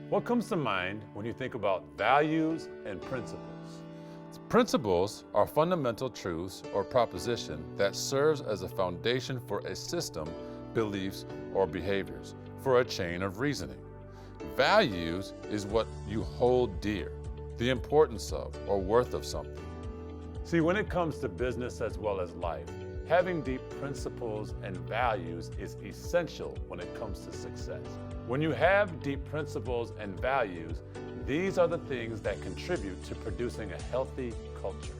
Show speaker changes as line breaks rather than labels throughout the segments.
What comes to mind when you think about values and principles? Principles are fundamental truths or proposition that serves as a foundation for a system, beliefs, or behaviors, for a chain of reasoning. Values is what you hold dear, the importance of or worth of something. See, when it comes to business as well as life, having deep principles and values is essential when it comes to success. When you have deep principles and values, these are the things that contribute to producing a healthy culture.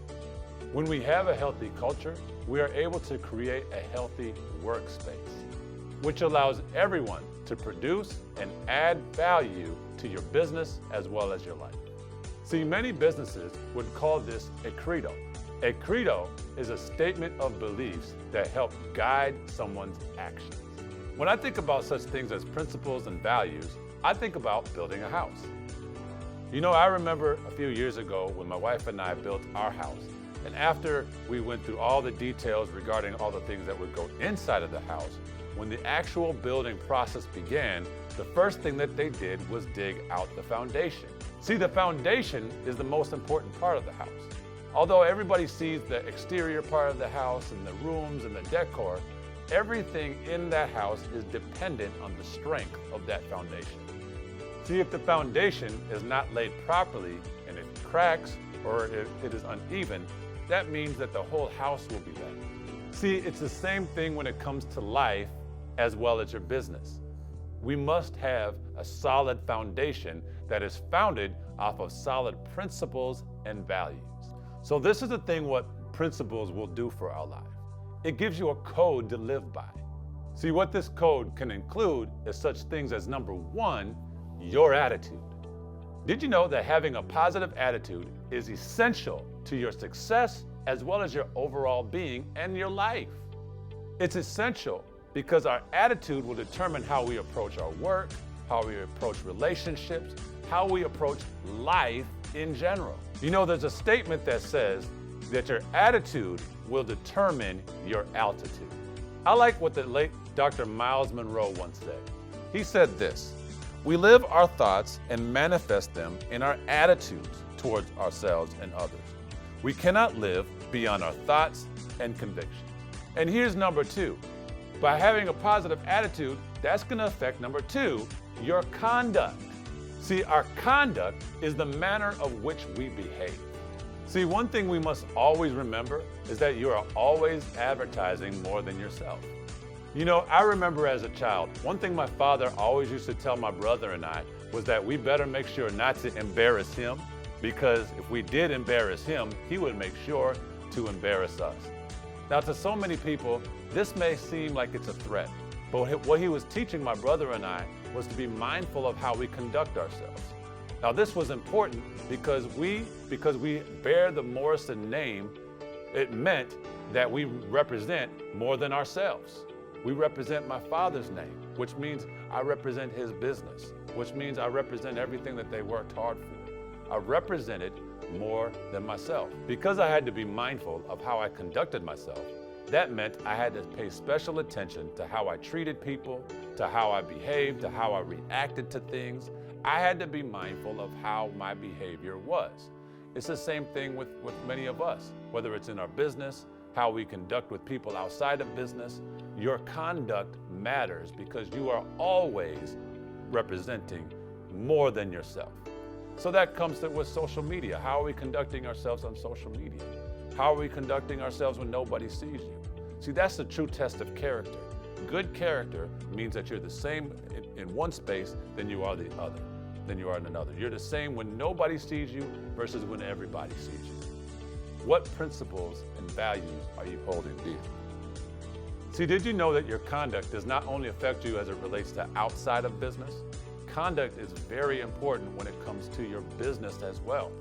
When we have a healthy culture, we are able to create a healthy workspace, which allows everyone to produce and add value to your business as well as your life. See, many businesses would call this a credo. A credo is a statement of beliefs that help guide someone's actions. When I think about such things as principles and values, I think about building a house. You know, I remember a few years ago when my wife and I built our house, and after we went through all the details regarding all the things that would go inside of the house, when the actual building process began, the first thing that they did was dig out the foundation. See, the foundation is the most important part of the house. Although everybody sees the exterior part of the house and the rooms and the decor, everything in that house is dependent on the strength of that foundation. See, if the foundation is not laid properly and it cracks or if it is uneven, that means that the whole house will be bad. See, it's the same thing when it comes to life as well as your business. We must have a solid foundation that is founded off of solid principles and values. So this is the thing what principles will do for our life. It gives you a code to live by. See, what this code can include is such things as number one, your attitude. Did you know that having a positive attitude is essential to your success as well as your overall being and your life? It's essential because our attitude will determine how we approach our work, how we approach relationships, how we approach life in general. You know, there's a statement that says that your attitude will determine your altitude. I like what the late Dr. Miles Monroe once said. He said this: "We live our thoughts and manifest them in our attitudes towards ourselves and others. We cannot live beyond our thoughts and convictions." And here's number two. By having a positive attitude, that's going to affect number two, your conduct. See, our conduct is the manner of which we behave. See, one thing we must always remember is that you are always advertising more than yourself. You know, I remember as a child, one thing my father always used to tell my brother and I was that we better make sure not to embarrass him, because if we did embarrass him, he would make sure to embarrass us. Now, to so many people, this may seem like it's a threat, but what he was teaching my brother and I was to be mindful of how we conduct ourselves. Now, this was important because we bear the Morrison name. It meant that we represent more than ourselves. We represent my father's name, which means I represent his business, which means I represent everything that they worked hard for. I represented more than myself. Because I had to be mindful of how I conducted myself, that meant I had to pay special attention to how I treated people, to how I behaved, to how I reacted to things. I had to be mindful of how my behavior was. It's the same thing with many of us, whether it's in our business, how we conduct with people outside of business. Your conduct matters because you are always representing more than yourself. So that comes with social media. How are we conducting ourselves on social media? How are we conducting ourselves when nobody sees you? See, that's the true test of character. Good character means that you're the same in one space than you are in another. You're the same when nobody sees you versus when everybody sees you. What principles and values are you holding dear? See, did you know that your conduct does not only affect you as it relates to outside of business? Conduct is very important when it comes to your business as well.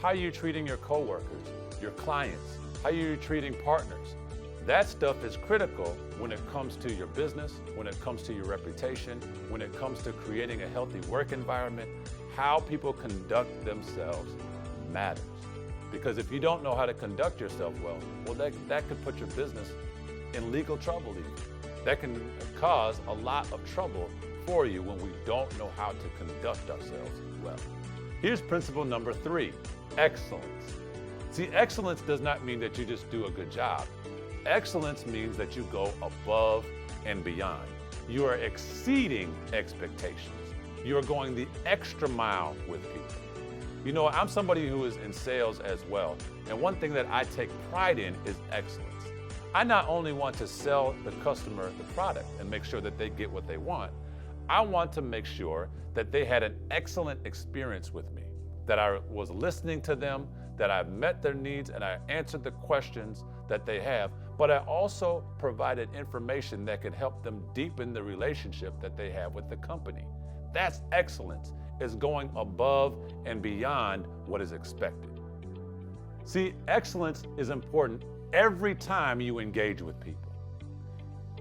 How are you treating your coworkers, your clients? How are you treating partners? That stuff is critical when it comes to your business, when it comes to your reputation, when it comes to creating a healthy work environment. How people conduct themselves matters. Because if you don't know how to conduct yourself well, that could put your business in legal trouble even. That can cause a lot of trouble for you when we don't know how to conduct ourselves well. Here's principle number 3, excellence. See, excellence does not mean that you just do a good job. Excellence means that you go above and beyond. You are exceeding expectations. You are going the extra mile with people. You know, I'm somebody who is in sales as well, and one thing that I take pride in is excellence. I not only want to sell the customer the product and make sure that they get what they want, I want to make sure that they had an excellent experience with me, that I was listening to them, that I met their needs and I answered the questions that they have, but I also provided information that could help them deepen the relationship that they have with the company. That's excellence, is going above and beyond what is expected. See, excellence is important every time you engage with people.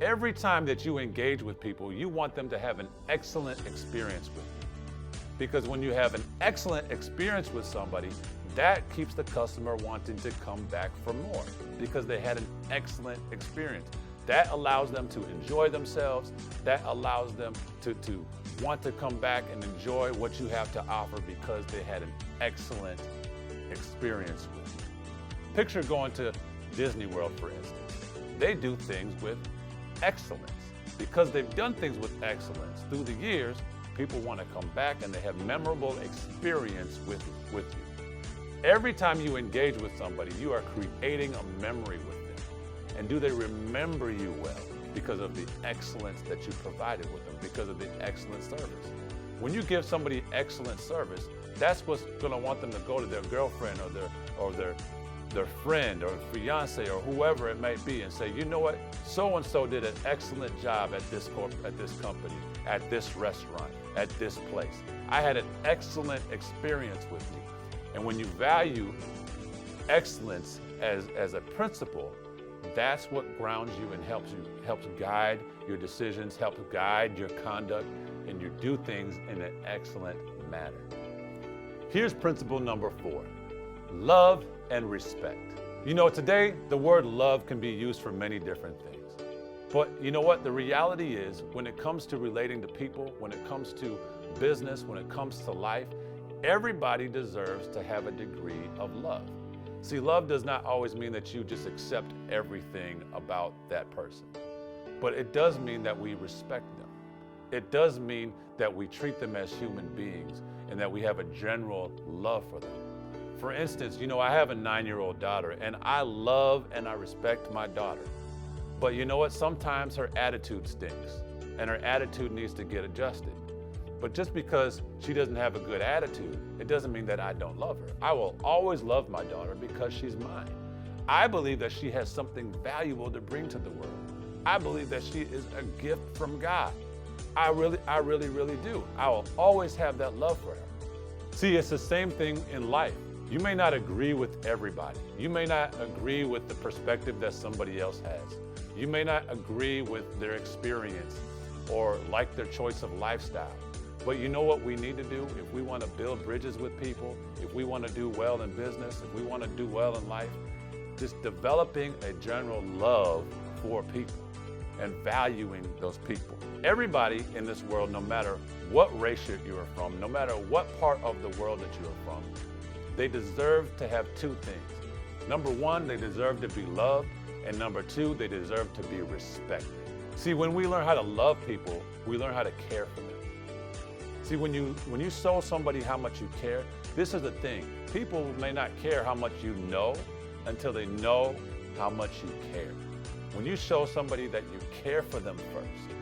Every time that you engage with people, you want them to have an excellent experience with you. Because when you have an excellent experience with somebody, that keeps the customer wanting to come back for more because they had an excellent experience. That allows them to enjoy themselves. That allows them to want to come back and enjoy what you have to offer because they had an excellent experience with you. Picture going to Disney World, for instance. They do things with excellence. Because they've done things with excellence through the years, people want to come back and they have memorable experience with you. Every time you engage with somebody, you are creating a memory with them. And do they remember you well because of the excellence that you provided with them, because of the excellent service? When you give somebody excellent service, that's what's going to want them to go to their girlfriend or their friend or fiance or whoever it might be and say, you know what, so-and-so did an excellent job at this company, at this restaurant, at this place. I had an excellent experience with you. And when you value excellence as a principle, that's what grounds you and helps guide your decisions, helps guide your conduct, and you do things in an excellent manner. Here's principle number 4, love and respect. You know, today the word love can be used for many different things. But you know what? The reality is, when it comes to relating to people, when it comes to business, when it comes to life, everybody deserves to have a degree of love. See, love does not always mean that you just accept everything about that person, but it does mean that we respect them. It does mean that we treat them as human beings and that we have a general love for them. For instance, you know, I have a 9-year-old daughter and I love and I respect my daughter. But you know what? Sometimes her attitude stinks and her attitude needs to get adjusted. But just because she doesn't have a good attitude, it doesn't mean that I don't love her. I will always love my daughter because she's mine. I believe that she has something valuable to bring to the world. I believe that she is a gift from God. I really do. I will always have that love for her. See, it's the same thing in life. You may not agree with everybody. You may not agree with the perspective that somebody else has. You may not agree with their experience or like their choice of lifestyle. But you know what we need to do if we want to build bridges with people, if we want to do well in business, if we want to do well in life? Just developing a general love for people and valuing those people. Everybody in this world, no matter what race you are from, no matter what part of the world that you are from, they deserve to have 2 things. Number 1, they deserve to be loved, and number 2, they deserve to be respected. See, when we learn how to love people, we learn how to care for them. See, when you show somebody how much you care, this is the thing. People may not care how much you know until they know how much you care. When you show somebody that you care for them first,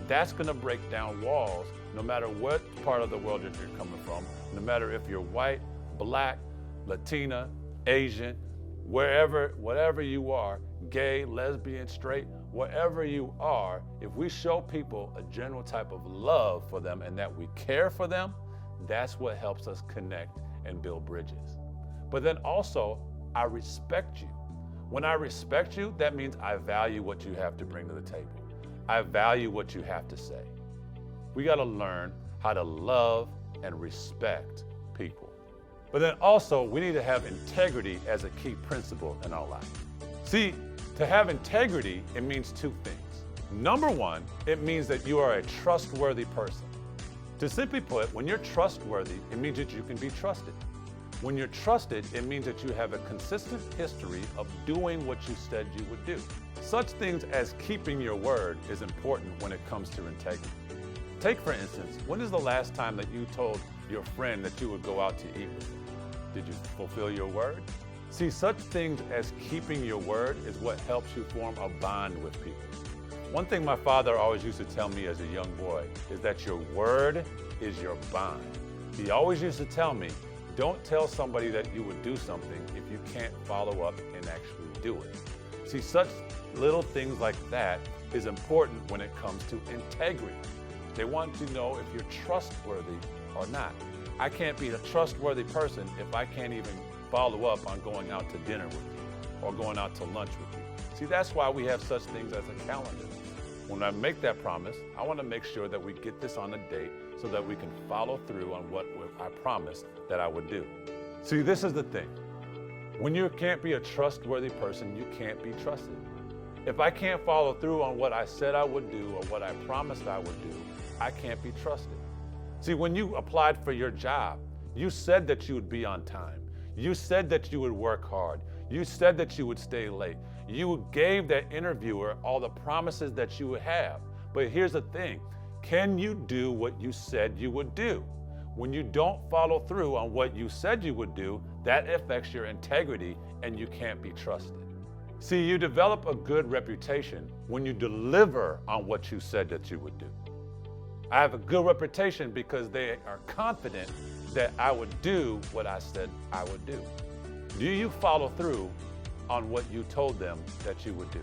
that's going to break down walls no matter what part of the world that you're coming from, no matter if you're white, black, Latina, Asian, whatever you are, gay, lesbian, straight, whatever you are, if we show people a general type of love for them and that we care for them, that's what helps us connect and build bridges. But then also, I respect you. When I respect you, that means I value what you have to bring to the table. I value what you have to say. We got to learn how to love and respect people. But then also, we need to have integrity as a key principle in our life. See, to have integrity, it means 2 things. Number one, it means that you are a trustworthy person. To simply put, when you're trustworthy, it means that you can be trusted. When you're trusted, it means that you have a consistent history of doing what you said you would do. Such things as keeping your word is important when it comes to integrity. Take, for instance, when is the last time that you told your friend that you would go out to eat with them? Did you fulfill your word? See, such things as keeping your word is what helps you form a bond with people. One thing my father always used to tell me as a young boy is that your word is your bond. He always used to tell me, don't tell somebody that you would do something if you can't follow up and actually do it. See, such little things like that is important when it comes to integrity. They want to know if you're trustworthy or not. I can't be a trustworthy person if I can't even follow up on going out to dinner with you or going out to lunch with you. See, that's why we have such things as a calendar. When I make that promise, I want to make sure that we get this on a date so that we can follow through on what I promised that I would do. See, this is the thing. When you can't be a trustworthy person, you can't be trusted. If I can't follow through on what I said I would do or what I promised I would do, I can't be trusted. See, when you applied for your job, you said that you would be on time. You said that you would work hard. You said that you would stay late. You gave that interviewer all the promises that you would have. But here's the thing. Can you do what you said you would do? When you don't follow through on what you said you would do, that affects your integrity and you can't be trusted. See, you develop a good reputation when you deliver on what you said that you would do. I have a good reputation because they are confident that I would do what I said I would do. Do you follow through on what you told them that you would do?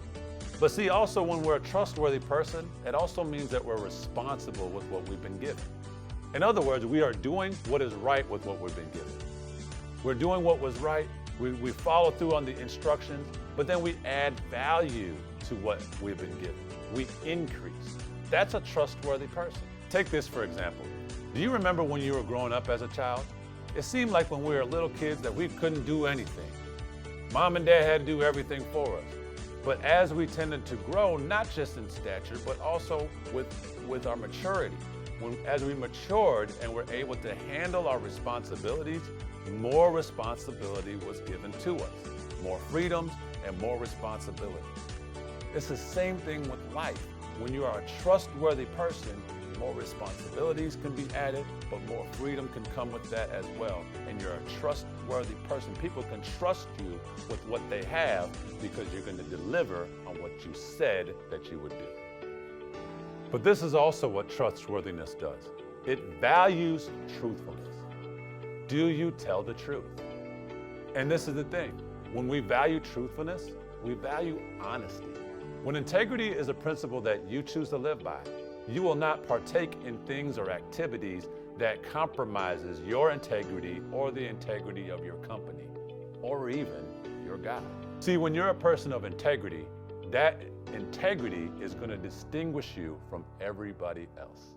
But see, also when we're a trustworthy person, it also means that we're responsible with what we've been given. In other words, we are doing what is right with what we've been given. We're doing what was right, we follow through on the instructions, but then we add value to what we've been given. We increase. That's a trustworthy person. Take this for example. Do you remember when you were growing up as a child? It seemed like when we were little kids that we couldn't do anything. Mom and dad had to do everything for us. But as we tended to grow, not just in stature, but also with our maturity, as we matured and were able to handle our responsibilities, more responsibility was given to us. More freedoms and more responsibility. It's the same thing with life. When you are a trustworthy person, more responsibilities can be added, but more freedom can come with that as well. And you're a trustworthy person. People can trust you with what they have because you're going to deliver on what you said that you would do. But this is also what trustworthiness does. It values truthfulness. Do you tell the truth? And this is the thing. When we value truthfulness, we value honesty. When integrity is a principle that you choose to live by, you will not partake in things or activities that compromises your integrity or the integrity of your company or even your God. See, when you're a person of integrity, that integrity is going to distinguish you from everybody else.